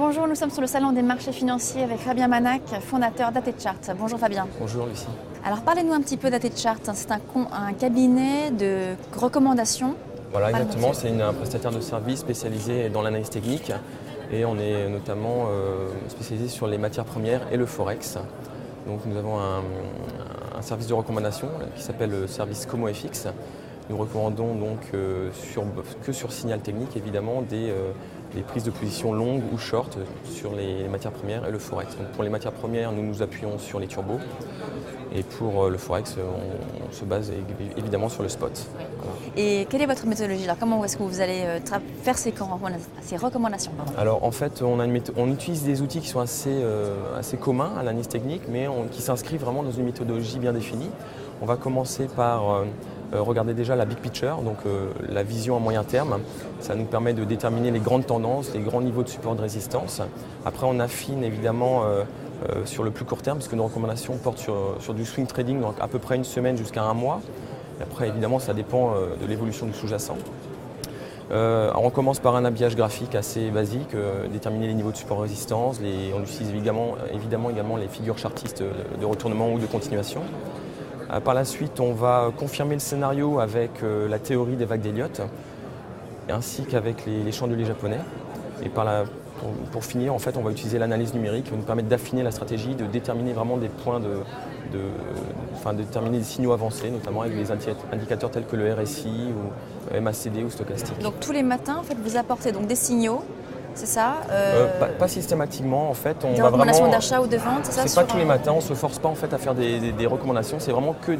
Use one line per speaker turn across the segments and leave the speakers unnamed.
Bonjour, nous sommes sur le salon des marchés financiers avec Fabien Manac, fondateur d'ATChart. Bonjour Fabien.
Bonjour Lucie.
Alors parlez-nous un petit peu d'ATChart. C'est un cabinet de recommandations.
Voilà, exactement. C'est un prestataire de services spécialisé dans l'analyse technique et on est notamment spécialisé sur les matières premières et le forex. Donc nous avons un service de recommandation qui s'appelle le service ComoFX. Nous recommandons donc que sur signal technique évidemment des prises de position longues ou short sur les matières premières et le forex. Donc pour les matières premières, nous nous appuyons sur les turbos et pour le forex, on se base évidemment sur le spot. Voilà.
Et quelle est votre méthodologie là? Comment est-ce que vous allez faire ces recommandations?
Alors en fait, on utilise des outils qui sont assez communs à l'analyse technique, mais qui s'inscrivent vraiment dans une méthodologie bien définie. On va commencer par regarder déjà la big picture, donc la vision à moyen terme. Ça nous permet de déterminer les grandes tendances, les grands niveaux de support de résistance. Après, on affine évidemment sur le plus court terme, parce que nos recommandations portent sur du swing trading, donc à peu près une semaine jusqu'à un mois. Et après, évidemment, ça dépend de l'évolution du sous-jacent. On commence par un habillage graphique assez basique, déterminer les niveaux de support résistance. On utilise évidemment les figures chartistes de retournement ou de continuation. Par la suite, on va confirmer le scénario avec la théorie des vagues d'Elliott, ainsi qu'avec les chandeliers japonais. Et pour finir, en fait, on va utiliser l'analyse numérique qui va nous permettre d'affiner la stratégie, de déterminer vraiment des points de déterminer des signaux avancés, notamment avec des indicateurs tels que le RSI ou MACD ou stochastique.
Donc tous les matins, en fait, vous apportez donc des signaux. C'est ça
pas systématiquement en fait.
Des recommandations d'achat ou de vente, c'est ça?
C'est pas tous les matins, on ne se force pas en fait à faire des recommandations, c'est vraiment que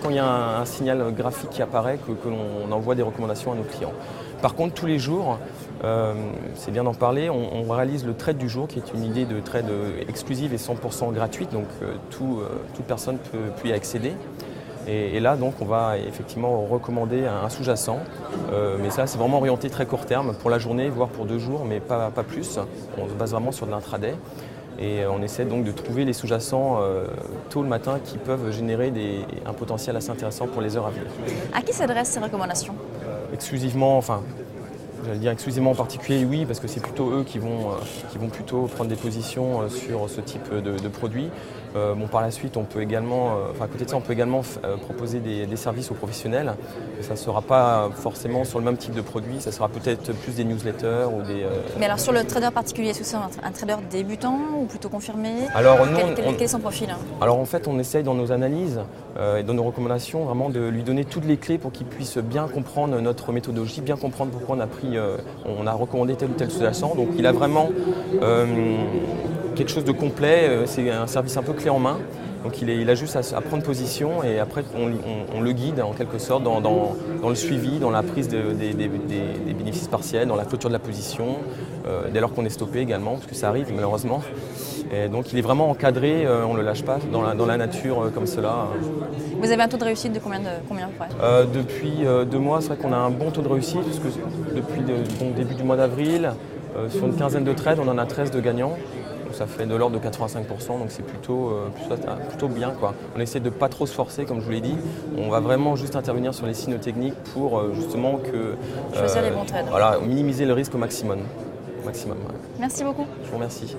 quand il y a un signal graphique qui apparaît que l'on envoie des recommandations à nos clients. Par contre, tous les jours, c'est bien d'en parler, on réalise le trade du jour qui est une idée de trade exclusive et 100% gratuite, donc toute personne peut y accéder. Et là, donc, on va effectivement recommander un sous-jacent, mais ça, c'est vraiment orienté très court terme, pour la journée, voire pour 2 jours, mais pas plus. On se base vraiment sur de l'intraday et on essaie donc de trouver les sous-jacents tôt le matin qui peuvent générer un potentiel assez intéressant pour les heures à venir.
À qui s'adressent ces recommandations?
Exclusivement en particulier, oui, parce que c'est plutôt eux qui vont plutôt prendre des positions sur ce type de produits. Par la suite, on peut également, à côté de ça, on peut également proposer des services aux professionnels. Ça ne sera pas forcément sur le même type de produit, ça sera peut-être plus des newsletters ou des...
Mais alors sur le trader particulier, est-ce que c'est un trader débutant ou plutôt confirmé?
Alors,
quel est son profil?
Alors en fait, on essaye dans nos analyses et dans nos recommandations vraiment de lui donner toutes les clés pour qu'il puisse bien comprendre notre méthodologie, bien comprendre pourquoi on a recommandé tel ou tel sous-jacent. Donc il a vraiment quelque chose de complet, c'est un service un peu clé en main. Donc il a juste à prendre position et après on le guide en quelque sorte dans le suivi, dans la prise des bénéfices partiels, dans la clôture de la position, dès lors qu'on est stoppé également, parce que ça arrive malheureusement. Et donc il est vraiment encadré, on ne le lâche pas dans la nature comme cela.
Vous avez un taux de réussite de combien
Depuis 2 mois, c'est vrai qu'on a un bon taux de réussite, parce que depuis le début du mois d'avril, sur une quinzaine de trades, on en a 13 de gagnants. Donc ça fait de l'ordre de 85%, donc c'est plutôt bien, quoi. On essaie de ne pas trop se forcer, comme je vous l'ai dit. On va vraiment juste intervenir sur les signaux techniques pour justement
choisir les bons trades.
Voilà, minimiser le risque au maximum.
Merci beaucoup.
Je vous remercie.